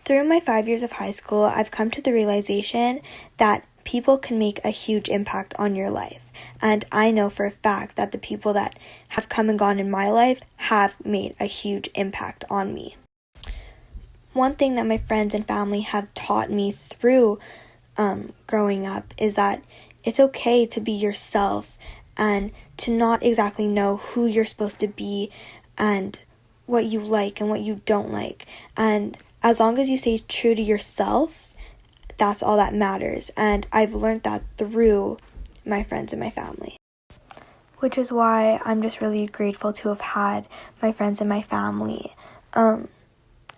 Through my 5 years of high school, I've come to the realization that people can make a huge impact on your life. And I know for a fact that the people that have come and gone in my life have made a huge impact on me. One thing that my friends and family have taught me through growing up is that it's okay to be yourself and to not exactly know who you're supposed to be and what you like and what you don't like. And as long as you stay true to yourself, that's all that matters. And I've learned that through my friends and my family. Which is why I'm just really grateful to have had my friends and my family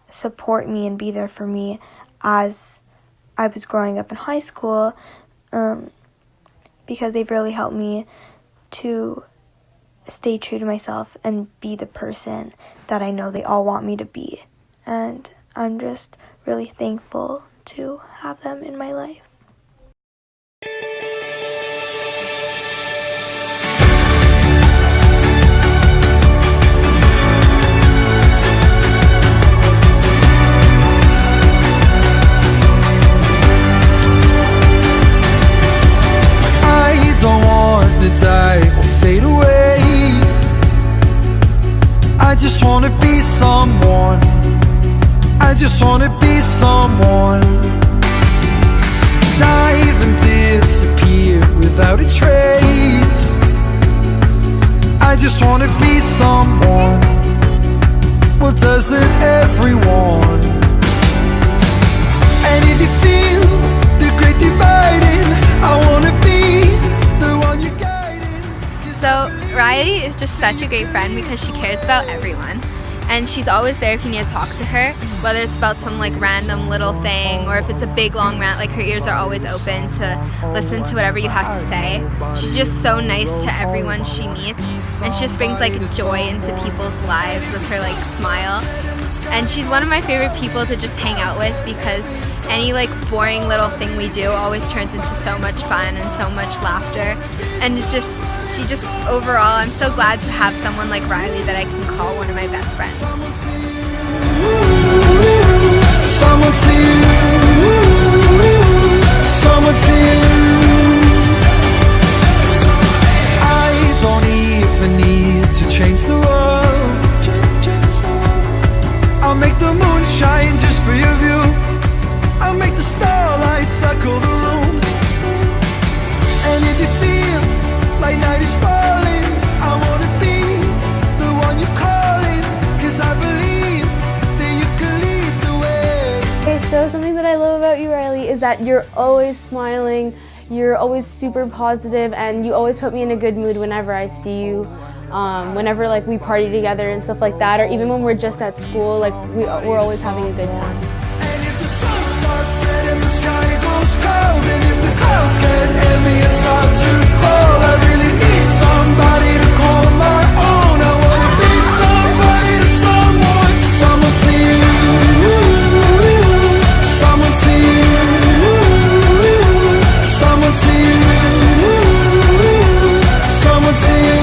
support me and be there for me as I was growing up in high school, because they've really helped me to stay true to myself and be the person that I know they all want me to be. And I'm just really thankful to have them in my life. I don't want to die or fade away. I just want to be someone. I just want to be someone. Dive and disappear without a trace. I just want to be someone. Well, doesn't everyone? And if you feel the great dividing, I want to be the one you're guiding. So Riley is just such a great friend because she cares about everyone. And she's always there if you need to talk to her, whether it's about some like random little thing or if it's a big long rant. Like, her ears are always open to listen to whatever you have to say. She's just so nice to everyone she meets, and she just brings like joy into people's lives with her like smile. And she's one of my favorite people to just hang out with because any like boring little thing we do always turns into so much fun and so much laughter. And it's just, she just overall, I'm so glad to have someone like Riley that I can call one of my best friends. Someone to you, someone to you. I don't even need to change the world. I'll make the moon shine just for your view. I'll make the starlight circle the room. And if you feel like night is falling, I wanna be the one you're calling, 'cause I believe that you can lead the way. Okay, so something that I love about you, Riley, is that you're always smiling, you're always super positive, and you always put me in a good mood whenever I see you. Whenever like we party together and stuff like that, or even when we're just at school, like we're always having a good time. And if the sun starts setting, the sky goes cold, and if the clouds get heavy and start to fall, I really need somebody to call my own. I wanna be somebody to someone. Someone to you, someone to you, someone to you, someone to you.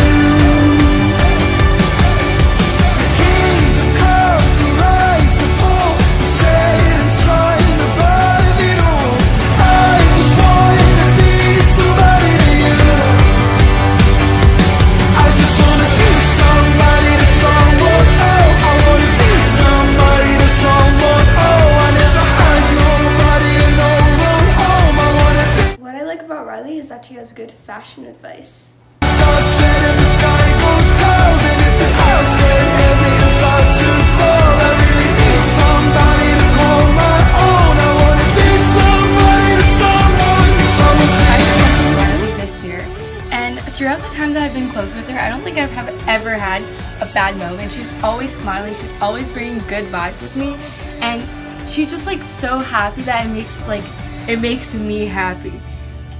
Is that she has good fashion advice. This year, and throughout the time that I've been close with her, I don't think I've ever had a bad moment. She's always smiling, she's always bringing good vibes with me, and she's just like so happy that it makes me happy.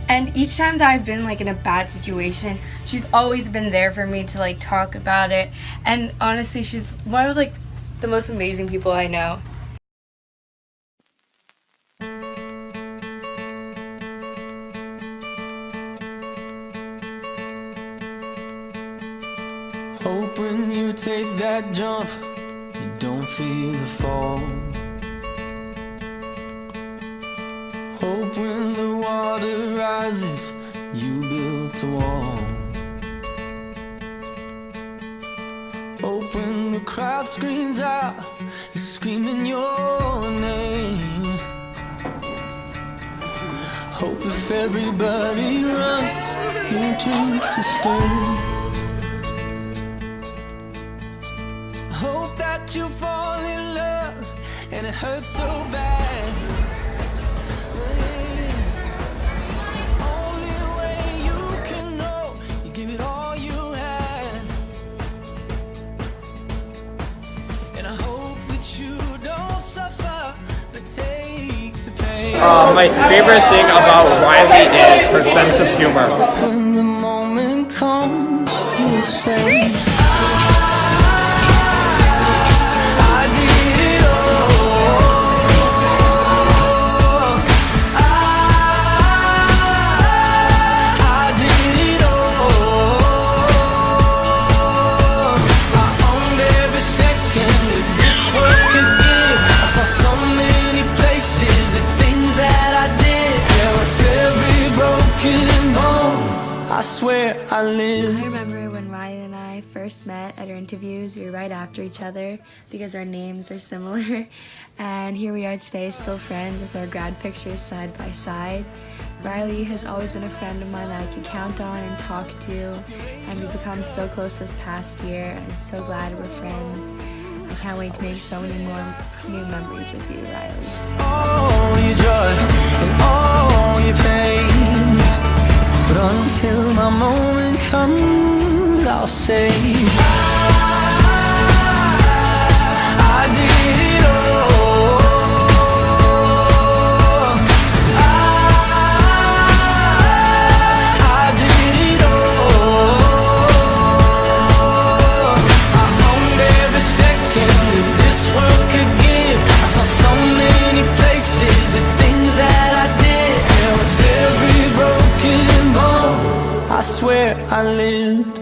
And each time that I've been like in a bad situation, she's always been there for me to like talk about it. And honestly, she's one of like the most amazing people I know. Hope when you take that jump, you don't feel the fall. Hope when the water rises, you built a wall. Hope when the crowd screams out, you're screaming your name. Hope if everybody runs, you choose to stay. Hope that you fall in love and it hurts so bad. Only way you can know, you give it all you had. And I hope that you don't suffer, but take the pain. My favorite thing about Riley is her sense of humor. When the moment comes, you'll say, I did it all. I did it all. I owned every second that this world could give. I saw so many places, the things that I did. Yeah, with every broken bone, I swear I live. I remember when Ryan and I first met at our interviews, we were right after each other because our names are similar. And here we are today, still friends with our grad pictures side by side. Riley has always been a friend of mine that I can count on and talk to, and we've become so close this past year. I'm so glad we're friends. I can't wait to make so many more new memories with you, Riley. All your joy and all your pain, but until my moment comes, I'll say I did it all. I did it all. I owned every second that this world could give. I saw so many places, the things that I did. Yeah, with every broken bone, I swear I lived.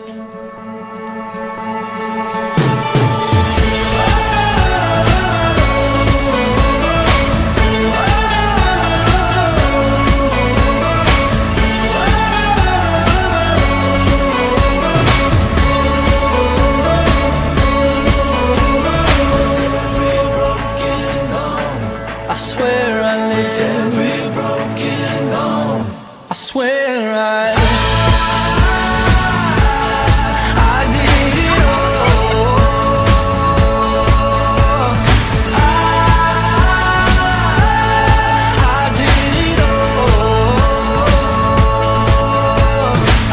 I swear I lived. Every broken bone, I swear I did it all. I did it all.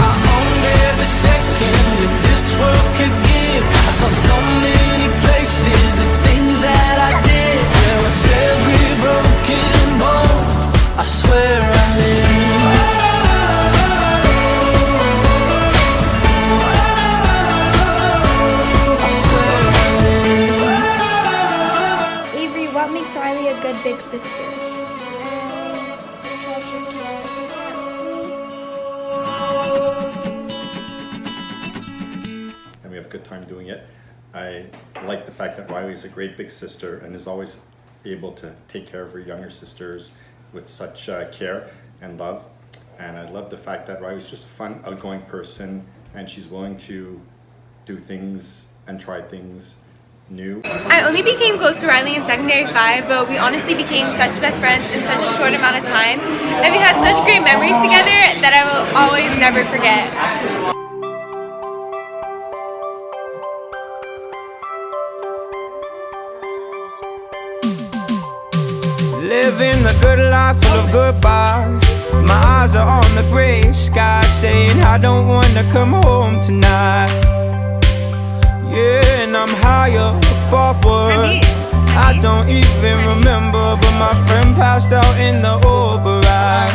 I owned every second that this world could give. I saw so many places, the things that I did. Yeah, with every broken bone, I swear I lived. I swear I lived. Avery, what makes Riley a good big sister? And we have a good time doing it. I like the fact that Riley is a great big sister and is always able to take care of her younger sisters with such care and love. And I love the fact that Riley's just a fun, outgoing person, and she's willing to do things and try things new. I only became close to Riley in secondary 5, but we honestly became such best friends in such a short amount of time, and we had such great memories together that I will always never forget. Living the good life full of goodbyes. My eyes are on the gray sky, saying I don't wanna come home tonight. Yeah, and I'm higher above what I don't even remember, but my friend passed out in the override.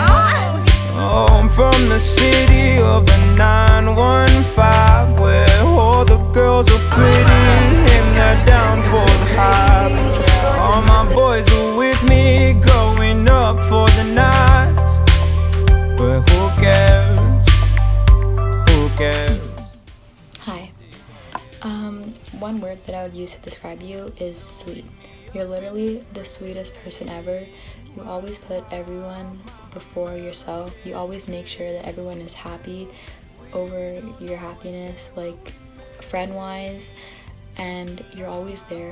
Oh, I'm from the city of the 915, where all the girls are pretty and they're down for the hype. All my boys are with me, going up for the night. But who cares? Who cares? Hi. One word that I would use to describe you is sweet. You're literally the sweetest person ever. You always put everyone before yourself. You always make sure that everyone is happy over your happiness, like friend-wise, and you're always there.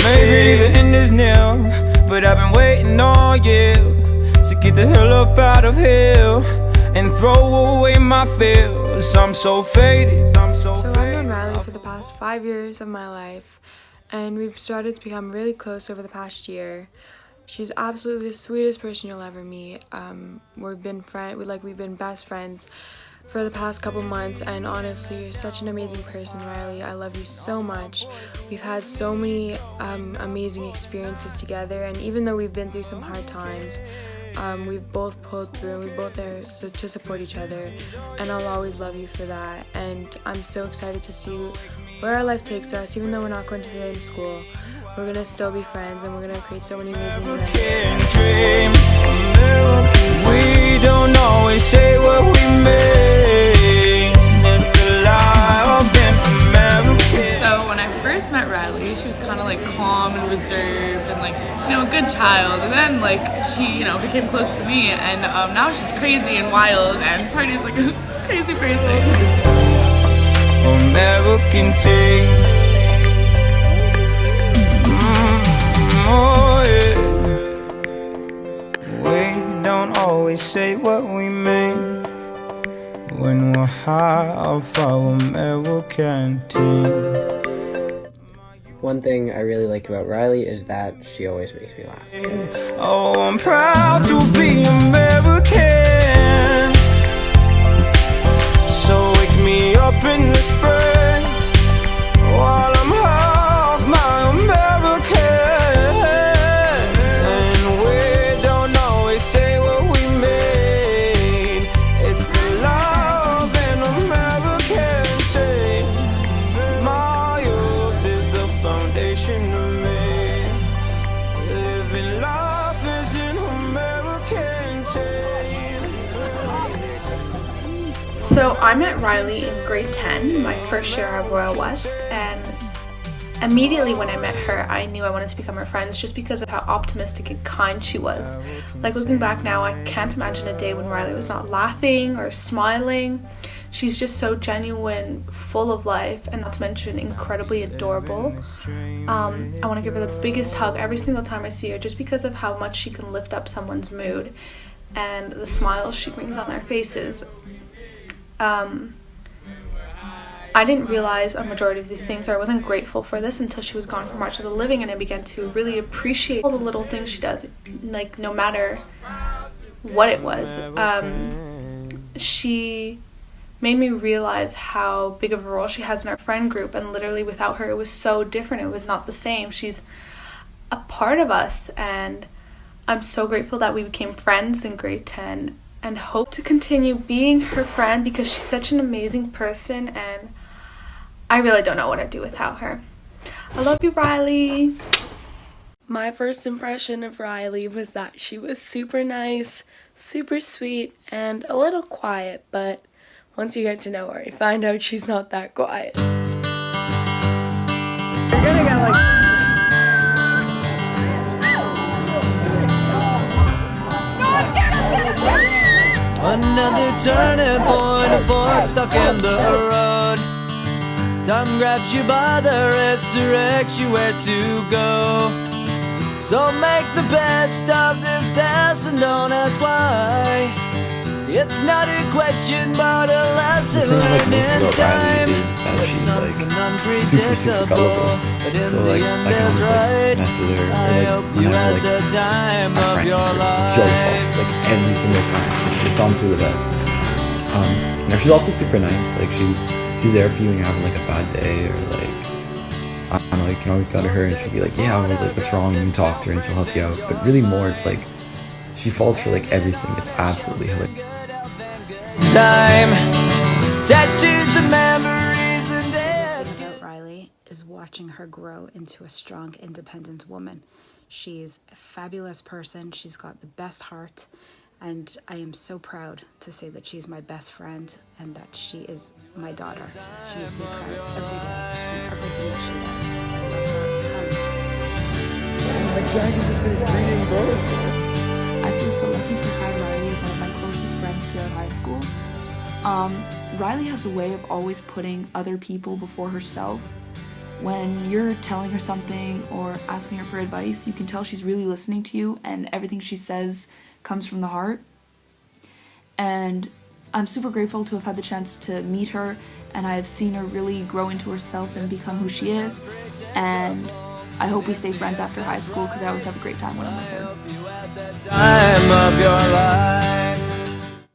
Maybe the end is near, but I've been waiting all year to get the hell up out of here and throw away my fears. I'm so faded. So I've known Riley for the past 5 years of my life, and we've started to become really close over the past year. She's absolutely the sweetest person you'll ever meet. We've been best friends for the past couple months, and honestly, you're such an amazing person, Riley. I love you so much. We've had so many amazing experiences together, and even though we've been through some hard times, we've both pulled through, and we're both there to support each other, and I'll always love you for that. And I'm so excited to see where our life takes us. Even though we're not going to the same school, we're gonna still be friends, and we're gonna create so many amazing memories. We don't always say what we mean. It's the lie of an American. So when I first met Riley, she was kind of like calm and reserved and like, you know, a good child. And then like she, you know, became close to me, and now she's crazy and wild and parties like a crazy person. American tea. Oh yeah. We don't always say what we mean when we're high off our American team. One thing I really like about Riley is that she always makes me laugh. Oh, I'm proud to be American. So wake me up in the spring while I'm half my American. And we don't always say what we mean. It's the love in American shade. My youth is the foundation of me. Living life is an American shade. So I met Riley in grade 10, my first year at Royal West, and immediately when I met her, I knew I wanted to become her friend just because of how optimistic and kind she was. Like, looking back now, I can't imagine a day when Riley was not laughing or smiling. She's just so genuine, full of life, and not to mention incredibly adorable. I want to give her the biggest hug every single time I see her, just because of how much she can lift up someone's mood and the smiles she brings on their faces. I didn't realize a majority of these things, or I wasn't grateful for this until she was gone for March of the Living, and I began to really appreciate all the little things she does, like no matter what it was. She made me realize how big of a role she has in our friend group, and literally without her it was so different. It was not the same. She's a part of us, and I'm so grateful that we became friends in grade 10 and hope to continue being her friend because she's such an amazing person, and I really don't know what I'd do without her. I love you, Riley. My first impression of Riley was that she was super nice, super sweet, and a little quiet, but once you get to know her, you find out she's not that quiet. You're gonna get like... Another turning point, a fork stuck in the road. Time grabs you by the wrist, directs you where to go. So make the best of this test and don't ask why. It's not a question but a lesson learned in time. It's something unpredictable, but in the end it's right. I hope you had the time of your life. She always falls, like every single time. It's honestly the best. You know, she's also super nice. Like she's there for you when you're having like a bad day, or like I don't know, you can always go to her and she'll be like, yeah, or like what's wrong, and you talk to her and she'll help you out. But really more, it's like she falls for like everything. It's absolutely hilarious. Time, tattoos and memories and deaths. About Riley is watching her grow into a strong, independent woman. She's a fabulous person. She's got the best heart, and I am so proud to say that she's my best friend and that she is my daughter. She makes me proud every day and everything that she does. I love her. My dragons have finished breeding, bro. I feel so lucky to have had Riley as one of my closest friends throughout high school. Riley has a way of always putting other people before herself. When you're telling her something or asking her for advice, you can tell she's really listening to you and everything she says comes from the heart. And I'm super grateful to have had the chance to meet her, and I have seen her really grow into herself and become who she is. And I hope we stay friends after high school because I always have a great time when I'm with her. Time of your life.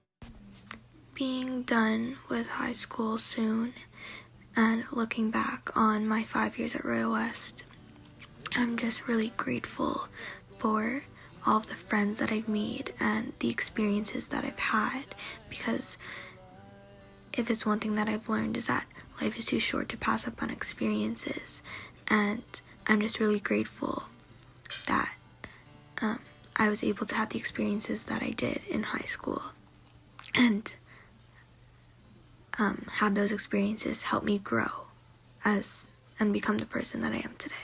Being done with high school soon and looking back on my 5 years at Royal West, I'm just really grateful for all of the friends that I've made and the experiences that I've had, because if it's one thing that I've learned is that life is too short to pass up on experiences, and I'm just really grateful that I was able to have the experiences that I did in high school, and have those experiences help me grow and become the person that I am today.